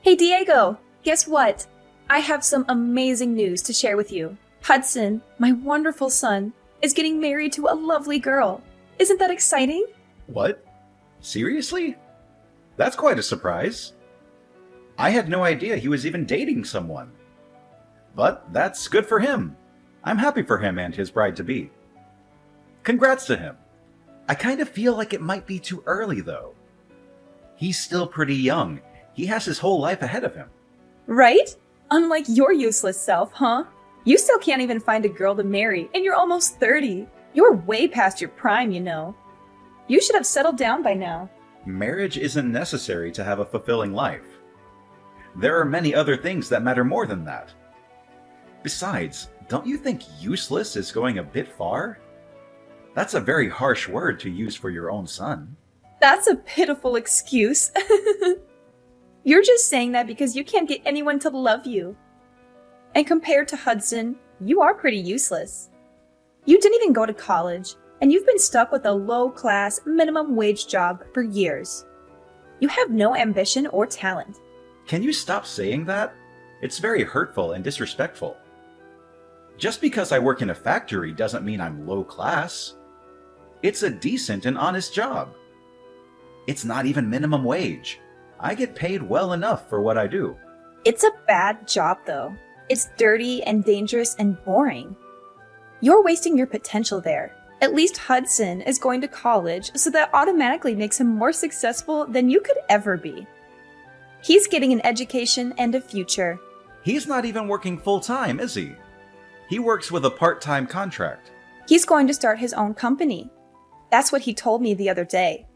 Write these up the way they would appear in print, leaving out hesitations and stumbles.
Hey Diego, guess what? I have some amazing news to share with you. Hudson, my wonderful son, is getting married to a lovely girl. Isn't that exciting? What? Seriously? That's quite a surprise. I had no idea he was even dating someone. But that's good for him. I'm happy for him and his bride-to-be. Congrats to him. I kind of feel like it might be too early, though. He's still pretty young. He has his whole life ahead of him. Right? Unlike your useless self, huh? You still can't even find a girl to marry, and you're almost 30. You're way past your prime, you know. You should have settled down by now. Marriage isn't necessary to have a fulfilling life. There are many other things that matter more than that. Besides, don't you think useless is going a bit far? That's a very harsh word to use for your own son. That's a pitiful excuse. You're just saying that because you can't get anyone to love you. And compared to Hudson, you are pretty useless. You didn't even go to college, and you've been stuck with a low-class, minimum-wage job for years. You have no ambition or talent. Can you stop saying that? It's very hurtful and disrespectful. Just because I work in a factory doesn't mean I'm low class. It's a decent and honest job. It's not even minimum wage. I get paid well enough for what I do. It's a bad job, though. It's dirty and dangerous and boring. You're wasting your potential there. At least Hudson is going to college, so that automatically makes him more successful than you could ever be. He's getting an education and a future. He's not even working full-time, is he? He works with a part-time contract. He's going to start his own company. That's what he told me the other day.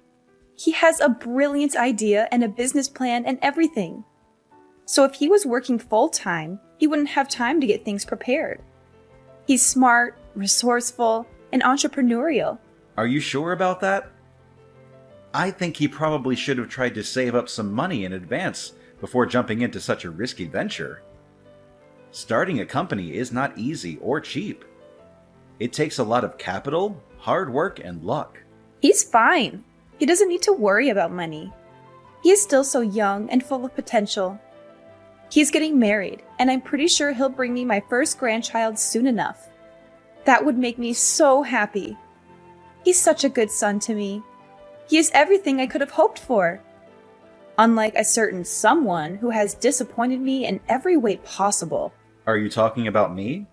He has a brilliant idea and a business plan and everything. So if he was working full-time, he wouldn't have time to get things prepared. He's smart, resourceful, and entrepreneurial. Are you sure about that? I think he probably should have tried to save up some money in advance before jumping into such a risky venture. Starting a company is not easy or cheap. It takes a lot of capital, hard work, and luck. He's fine. He doesn't need to worry about money. He is still so young and full of potential. He's getting married, and I'm pretty sure he'll bring me my first grandchild soon enough. That would make me so happy. He's such a good son to me. He is everything I could have hoped for. Unlike a certain someone who has disappointed me in every way possible. Are you talking about me?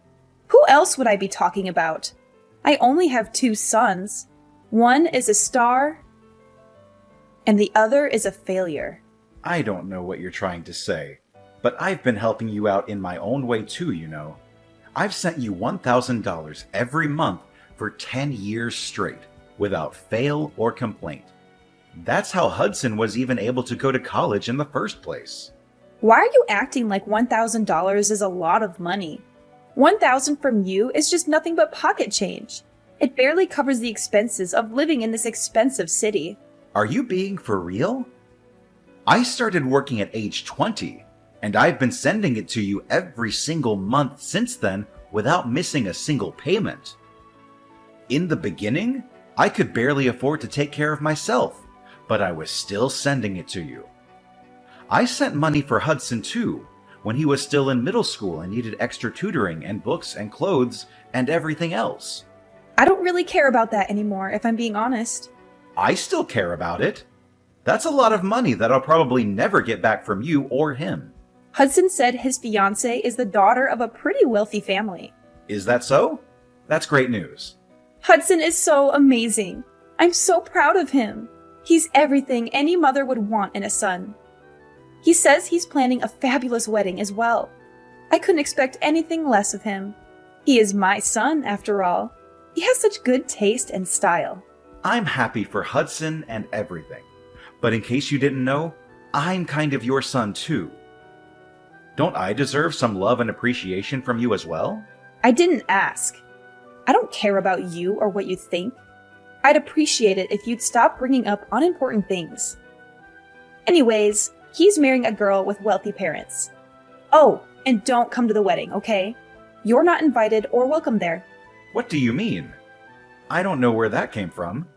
Who else would I be talking about? I only have 2 sons. One is a star, and the other is a failure. I don't know what you're trying to say, but I've been helping you out in my own way too, you know. I've sent you $1,000 every month for 10 years straight, without fail or complaint. That's how Hudson was even able to go to college in the first place. Why are you acting like $1,000 is a lot of money? $1,000 from you is just nothing but pocket change. It barely covers the expenses of living in this expensive city. Are you being for real? I started working at age 20, and I've been sending it to you every single month since then without missing a single payment. In the beginning, I could barely afford to take care of myself, but I was still sending it to you. I sent money for Hudson too, when he was still in middle school and needed extra tutoring and books and clothes and everything else. I don't really care about that anymore, if I'm being honest. I still care about it. That's a lot of money that I'll probably never get back from you or him. Hudson said his fiancée is the daughter of a pretty wealthy family. Is that so? That's great news. Hudson is so amazing. I'm so proud of him. He's everything any mother would want in a son. He says he's planning a fabulous wedding as well. I couldn't expect anything less of him. He is my son, after all. He has such good taste and style. I'm happy for Hudson and everything. But in case you didn't know, I'm kind of your son too. Don't I deserve some love and appreciation from you as well? I didn't ask. I don't care about you or what you think. I'd appreciate it if you'd stop bringing up unimportant things. Anyways, he's marrying a girl with wealthy parents. Oh, and don't come to the wedding, okay? You're not invited or welcome there. What do you mean? I don't know where that came from.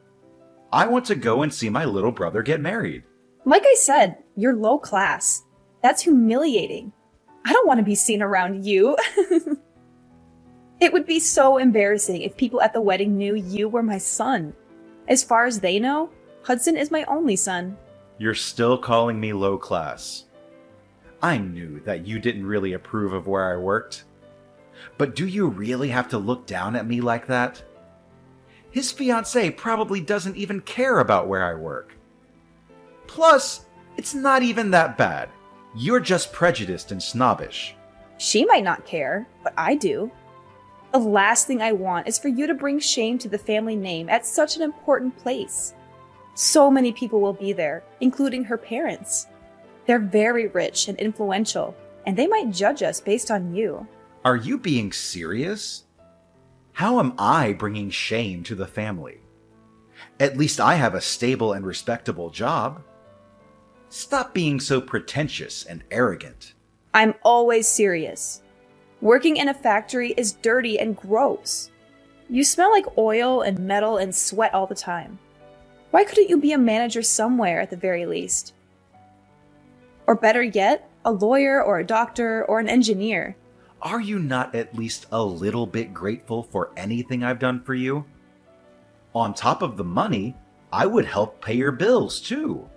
I want to go and see my little brother get married. Like I said, you're low class. That's humiliating. I don't want to be seen around you. It would be so embarrassing if people at the wedding knew you were my son. As far as they know, Hudson is my only son. You're still calling me low class. I knew that you didn't really approve of where I worked. But do you really have to look down at me like that? His fiancée probably doesn't even care about where I work. Plus, it's not even that bad. You're just prejudiced and snobbish. She might not care, but I do. The last thing I want is for you to bring shame to the family name at such an important place. So many people will be there, including her parents. They're very rich and influential, and they might judge us based on you. Are you being serious? How am I bringing shame to the family? At least I have a stable and respectable job. Stop being so pretentious and arrogant. I'm always serious. Working in a factory is dirty and gross. You smell like oil and metal and sweat all the time. Why couldn't you be a manager somewhere at the very least? Or better yet, a lawyer or a doctor or an engineer. Are you not at least a little bit grateful for anything I've done for you? On top of the money, I would help pay your bills too.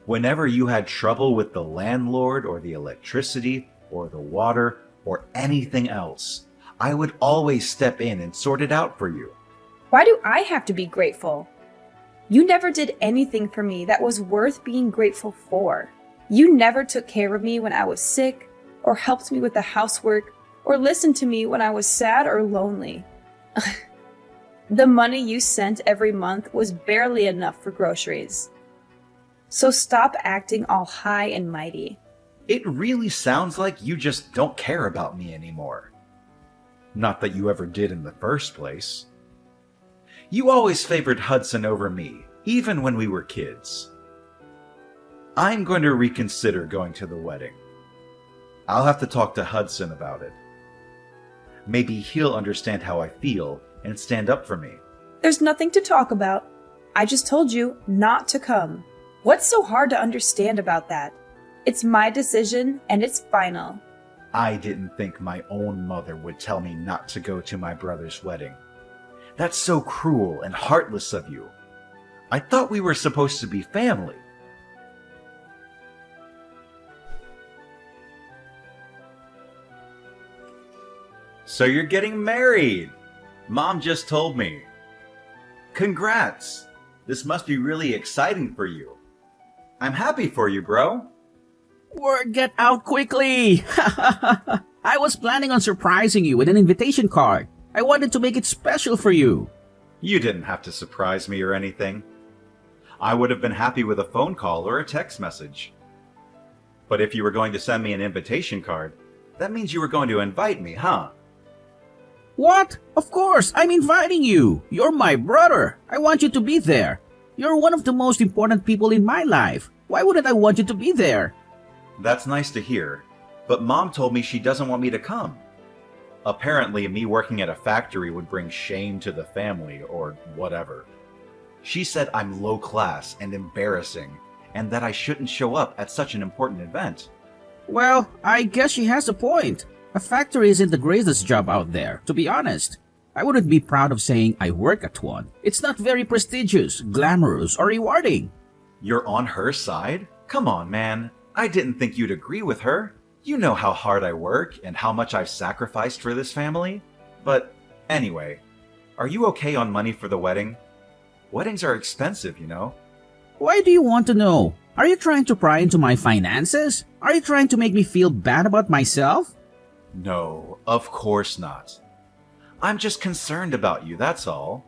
Whenever you had trouble with the landlord or the electricity or the water or anything else, I would always step in and sort it out for you. Why do I have to be grateful? You never did anything for me that was worth being grateful for. You never took care of me when I was sick, or helped me with the housework, or listened to me when I was sad or lonely. The money you sent every month was barely enough for groceries. So stop acting all high and mighty. It really sounds like you just don't care about me anymore. Not that you ever did in the first place. You always favored Hudson over me, even when we were kids. I'm going to reconsider going to the wedding. I'll have to talk to Hudson about it. Maybe he'll understand how I feel and stand up for me. There's nothing to talk about. I just told you not to come. What's so hard to understand about that? It's my decision, and it's final. I didn't think my own mother would tell me not to go to my brother's wedding. That's so cruel and heartless of you. I thought we were supposed to be family. So you're getting married! Mom just told me. Congrats! This must be really exciting for you. I'm happy for you, bro. Word get out quickly! I was planning on surprising you with an invitation card. I wanted to make it special for you. You didn't have to surprise me or anything. I would have been happy with a phone call or a text message. But if you were going to send me an invitation card, that means you were going to invite me, huh? What? Of course, I'm inviting you. You're my brother. I want you to be there. You're one of the most important people in my life. Why wouldn't I want you to be there? That's nice to hear, but Mom told me she doesn't want me to come. Apparently, me working at a factory would bring shame to the family or whatever. She said I'm low class and embarrassing, and that I shouldn't show up at such an important event. Well, I guess she has a point. A factory isn't the greatest job out there, to be honest. I wouldn't be proud of saying I work at one. It's not very prestigious, glamorous, or rewarding. You're on her side? Come on, man. I didn't think you'd agree with her. You know how hard I work and how much I've sacrificed for this family. But anyway, are you okay on money for the wedding? Weddings are expensive, you know. Why do you want to know? Are you trying to pry into my finances? Are you trying to make me feel bad about myself? No, of course not. I'm just concerned about you, that's all.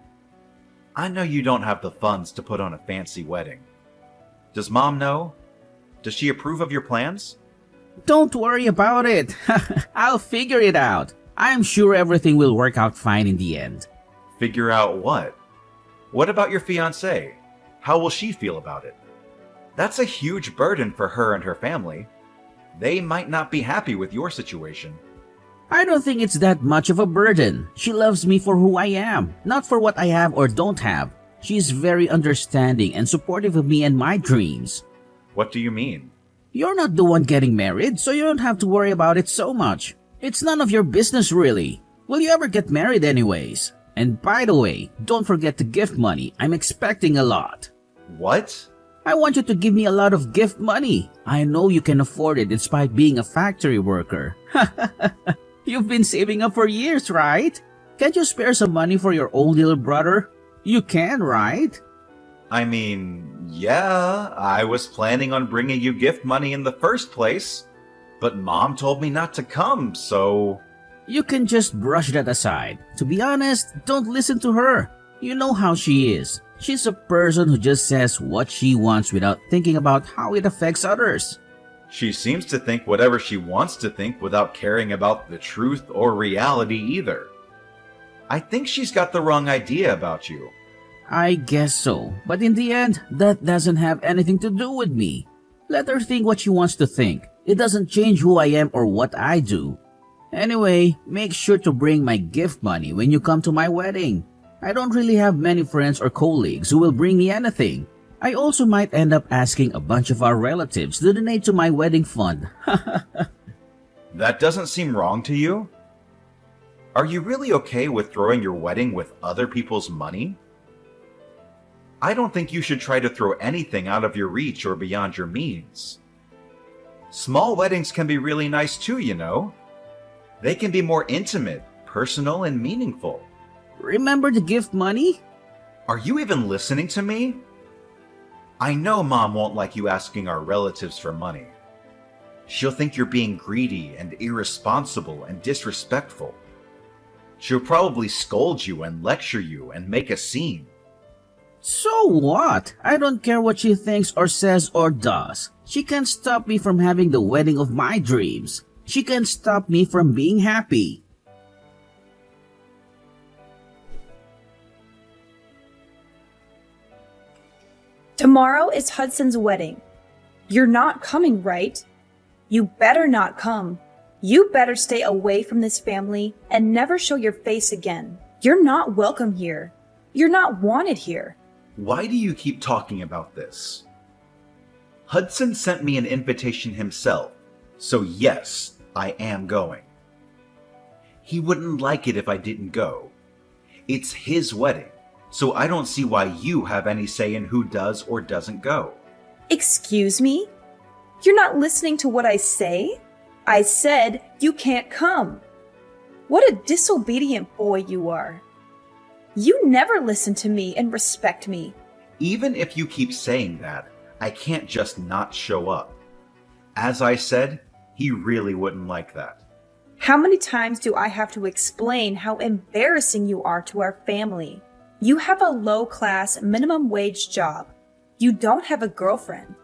I know you don't have the funds to put on a fancy wedding. Does Mom know? Does she approve of your plans? Don't worry about it. I'll figure it out. I'm sure everything will work out fine in the end. Figure out what? What about your fiancé? How will she feel about it? That's a huge burden for her and her family. They might not be happy with your situation. I don't think it's that much of a burden. She loves me for who I am, not for what I have or don't have. She is very understanding and supportive of me and my dreams. What do you mean? You're not the one getting married, so you don't have to worry about it so much. It's none of your business really. Will you ever get married anyways? And by the way, don't forget the gift money. I'm expecting a lot. What? I want you to give me a lot of gift money. I know you can afford it despite being a factory worker. You've been saving up for years, right? Can't you spare some money for your old little brother? You can, right? I mean, yeah, I was planning on bringing you gift money in the first place, but Mom told me not to come, so... You can just brush that aside. To be honest, don't listen to her. You know how she is. She's a person who just says what she wants without thinking about how it affects others. She seems to think whatever she wants to think without caring about the truth or reality either. I think she's got the wrong idea about you. I guess so, but in the end, that doesn't have anything to do with me. Let her think what she wants to think. It doesn't change who I am or what I do. Anyway, make sure to bring my gift money when you come to my wedding. I don't really have many friends or colleagues who will bring me anything. I also might end up asking a bunch of our relatives to donate to my wedding fund. That doesn't seem wrong to you? Are you really okay with throwing your wedding with other people's money? I don't think you should try to throw anything out of your reach or beyond your means. Small weddings can be really nice too, you know. They can be more intimate, personal, and meaningful. Remember the gift money? Are you even listening to me? I know Mom won't like you asking our relatives for money. She'll think you're being greedy and irresponsible and disrespectful. She'll probably scold you and lecture you and make a scene. So what? I don't care what she thinks or says or does. She can't stop me from having the wedding of my dreams. She can't stop me from being happy. Tomorrow is Hudson's wedding. You're not coming, right? You better not come. You better stay away from this family and never show your face again. You're not welcome here. You're not wanted here. Why do you keep talking about this? Hudson sent me an invitation himself, so yes, I am going. He wouldn't like it if I didn't go. It's his wedding, so I don't see why you have any say in who does or doesn't go. Excuse me? You're not listening to what I say? I said you can't come. What a disobedient boy you are. You never listen to me and respect me. Even if you keep saying that, I can't just not show up. As I said, he really wouldn't like that. How many times do I have to explain how embarrassing you are to our family? You have a low-class, minimum-wage job. You don't have a girlfriend.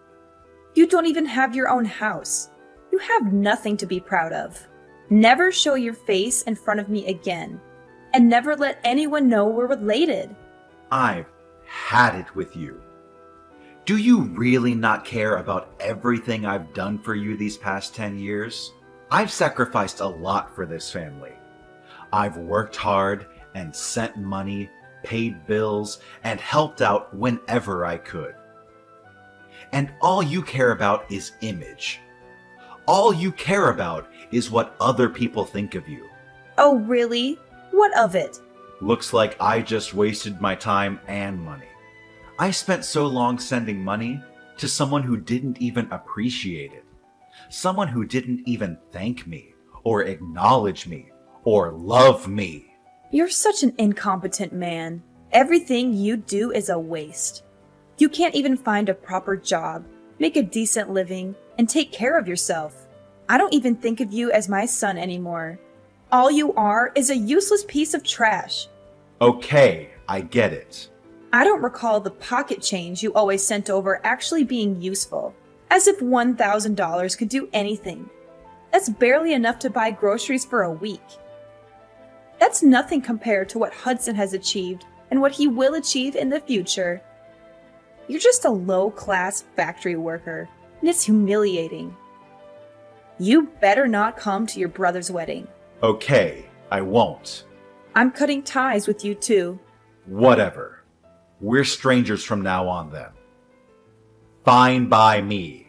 You don't even have your own house. You have nothing to be proud of. Never show your face in front of me again. And never let anyone know we're related. I've had it with you. Do you really not care about everything I've done for you these past 10 years? I've sacrificed a lot for this family. I've worked hard and sent money, paid bills, and helped out whenever I could. And all you care about is image. All you care about is what other people think of you. Oh, really? What of it? Looks like I just wasted my time and money. I spent so long sending money to someone who didn't even appreciate it. Someone who didn't even thank me, or acknowledge me, or love me. You're such an incompetent man. Everything you do is a waste. You can't even find a proper job, make a decent living, and take care of yourself. I don't even think of you as my son anymore. All you are is a useless piece of trash. Okay, I get it. I don't recall the pocket change you always sent over actually being useful, as if $1,000 could do anything. That's barely enough to buy groceries for a week. That's nothing compared to what Hudson has achieved and what he will achieve in the future. You're just a low-class factory worker, and it's humiliating. You better not come to your brother's wedding. Okay, I won't. I'm cutting ties with you too. Whatever. We're strangers from now on then. Fine by me.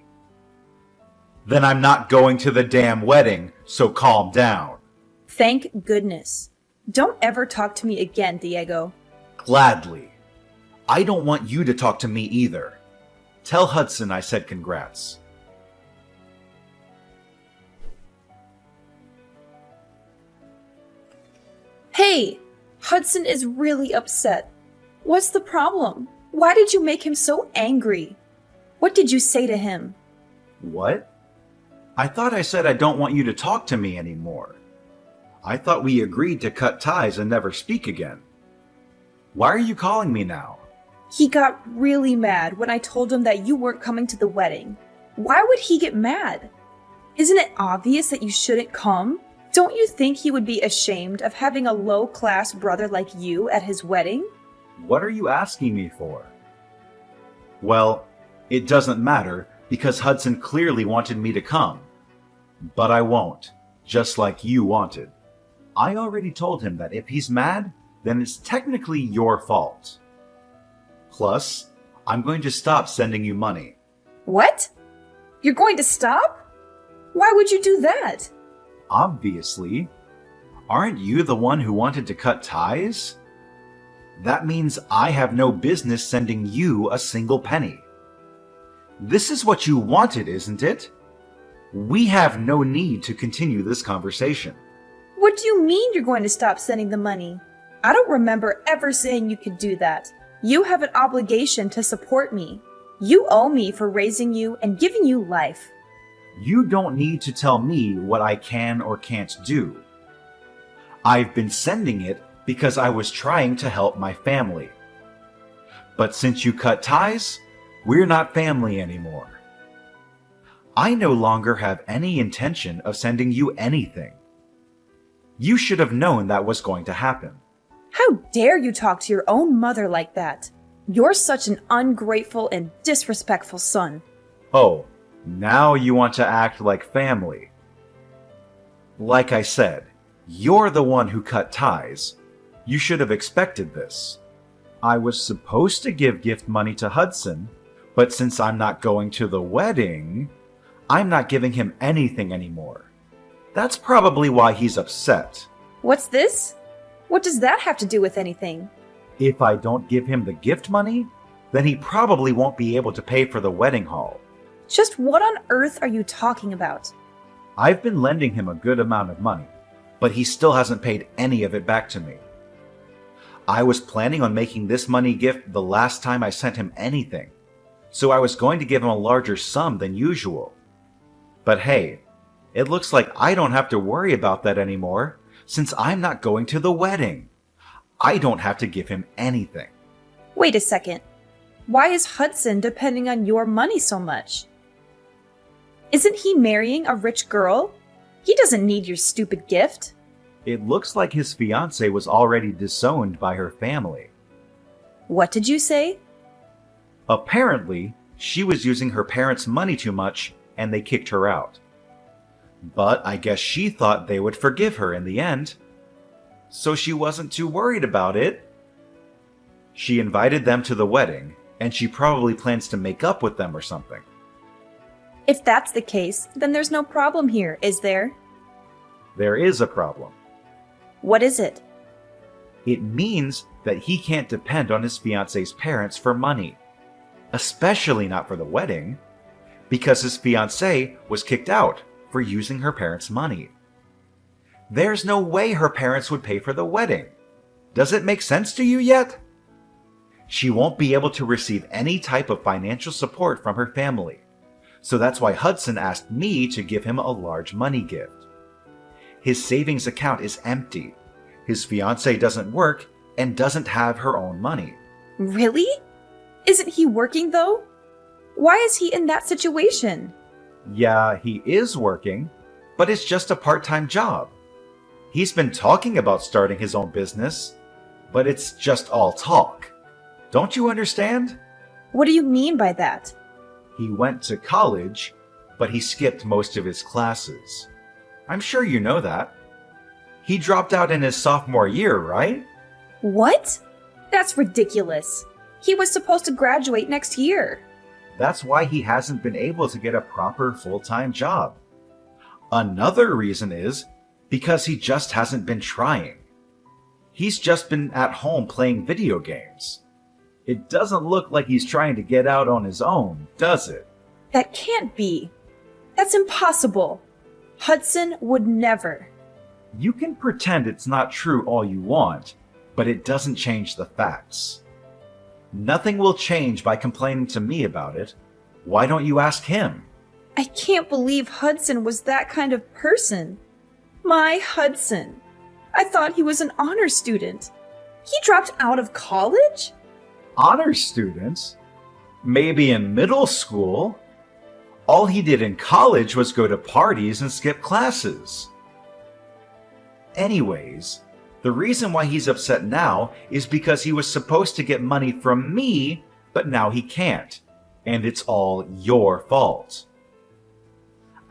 Then I'm not going to the damn wedding, so calm down. Thank goodness. Don't ever talk to me again, Diego. Gladly. I don't want you to talk to me either. Tell Hudson I said congrats. Hey! Hudson is really upset. What's the problem? Why did you make him so angry? What did you say to him? What? I thought I said I don't want you to talk to me anymore. I thought we agreed to cut ties and never speak again. Why are you calling me now? He got really mad when I told him that you weren't coming to the wedding. Why would he get mad? Isn't it obvious that you shouldn't come? Don't you think he would be ashamed of having a low-class brother like you at his wedding? What are you asking me for? Well, it doesn't matter because Hudson clearly wanted me to come. But I won't, just like you wanted. I already told him that if he's mad, then it's technically your fault. Plus, I'm going to stop sending you money. What? You're going to stop? Why would you do that? Obviously. Aren't you the one who wanted to cut ties? That means I have no business sending you a single penny. This is what you wanted, isn't it? We have no need to continue this conversation. What do you mean you're going to stop sending the money? I don't remember ever saying you could do that. You have an obligation to support me. You owe me for raising you and giving you life. You don't need to tell me what I can or can't do. I've been sending it because I was trying to help my family. But since you cut ties, we're not family anymore. I no longer have any intention of sending you anything. You should have known that was going to happen. How dare you talk to your own mother like that? You're such an ungrateful and disrespectful son. Oh, now you want to act like family. Like I said, you're the one who cut ties. You should have expected this. I was supposed to give gift money to Hudson, but since I'm not going to the wedding, I'm not giving him anything anymore. That's probably why he's upset. What's this? What does that have to do with anything? If I don't give him the gift money, then he probably won't be able to pay for the wedding hall. Just what on earth are you talking about? I've been lending him a good amount of money, but he still hasn't paid any of it back to me. I was planning on making this money gift the last time I sent him anything, so I was going to give him a larger sum than usual. But hey, it looks like I don't have to worry about that anymore, since I'm not going to the wedding. I don't have to give him anything. Wait a second. Why is Hudson depending on your money so much? Isn't he marrying a rich girl? He doesn't need your stupid gift. It looks like his fiancée was already disowned by her family. What did you say? Apparently, she was using her parents' money too much and they kicked her out. But I guess she thought they would forgive her in the end. So she wasn't too worried about it. She invited them to the wedding, and she probably plans to make up with them or something. If that's the case, then there's no problem here, is there? There is a problem. What is it? It means that he can't depend on his fiancée's parents for money. Especially not for the wedding, because his fiancée was kicked out for using her parents' money. There's no way her parents would pay for the wedding. Does it make sense to you yet? She won't be able to receive any type of financial support from her family. So that's why Hudson asked me to give him a large money gift. His savings account is empty. His fiancée doesn't work and doesn't have her own money. Really? Isn't he working though? Why is he in that situation? Yeah, he is working, but it's just a part-time job. He's been talking about starting his own business, but it's just all talk. Don't you understand? What do you mean by that? He went to college, but he skipped most of his classes. I'm sure you know that. He dropped out in his sophomore year, right? What? That's ridiculous. He was supposed to graduate next year. That's why he hasn't been able to get a proper full-time job. Another reason is because he just hasn't been trying. He's just been at home playing video games. It doesn't look like he's trying to get out on his own, does it? That can't be. That's impossible. Hudson would never. You can pretend it's not true all you want, but it doesn't change the facts. Nothing will change by complaining to me about it. Why don't you ask him? I can't believe Hudson was that kind of person. My Hudson. I thought he was an honor student. He dropped out of college? Honor students? Maybe in middle school? All he did in college was go to parties and skip classes. Anyways, the reason why he's upset now is because he was supposed to get money from me, but now he can't. And it's all your fault.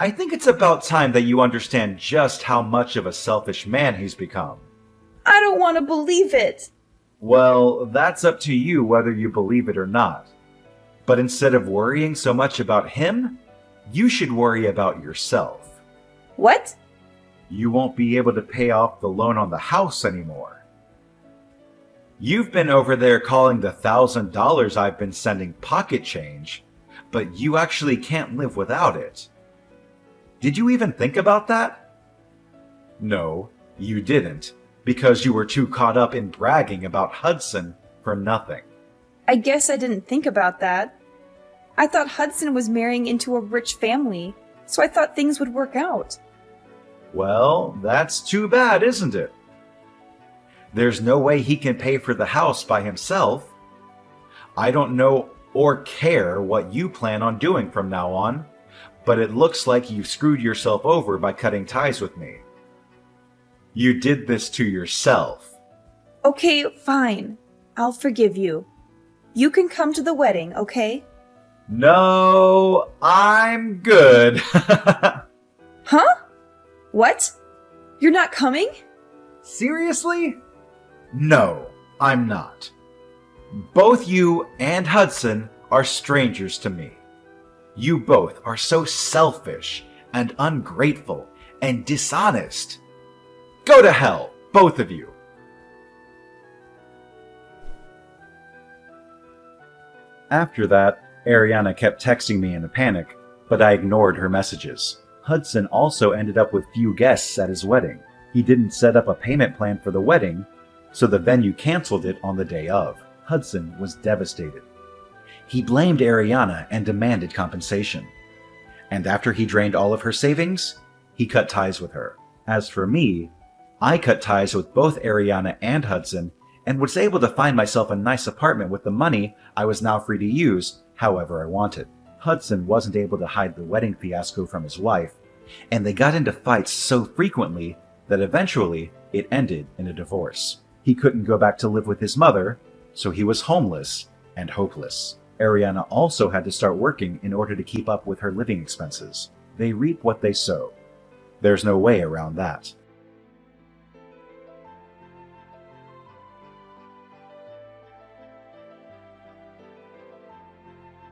I think it's about time that you understand just how much of a selfish man he's become. I don't want to believe it. Well, that's up to you whether you believe it or not. But instead of worrying so much about him, you should worry about yourself. What? You won't be able to pay off the loan on the house anymore. You've been over there calling the $1,000 I've been sending pocket change, but you actually can't live without it. Did you even think about that? No, you didn't, because you were too caught up in bragging about Hudson for nothing. I guess I didn't think about that. I thought Hudson was marrying into a rich family, so I thought things would work out. Well, that's too bad, isn't it? There's no way he can pay for the house by himself. I don't know or care what you plan on doing from now on, but it looks like you've screwed yourself over by cutting ties with me. You did this to yourself. Okay, fine. I'll forgive you. You can come to the wedding, okay? No, I'm good. Huh? What? You're not coming? Seriously? No, I'm not. Both you and Hudson are strangers to me. You both are so selfish and ungrateful and dishonest. Go to hell, both of you. After that, Ariana kept texting me in a panic, but I ignored her messages. Hudson also ended up with few guests at his wedding. He didn't set up a payment plan for the wedding, so the venue canceled it on the day of. Hudson was devastated. He blamed Ariana and demanded compensation. And after he drained all of her savings, he cut ties with her. As for me, I cut ties with both Ariana and Hudson and was able to find myself a nice apartment with the money I was now free to use however I wanted. Hudson wasn't able to hide the wedding fiasco from his wife, and they got into fights so frequently that eventually it ended in a divorce. He couldn't go back to live with his mother, so he was homeless and hopeless. Ariana also had to start working in order to keep up with her living expenses. They reap what they sow. There's no way around that.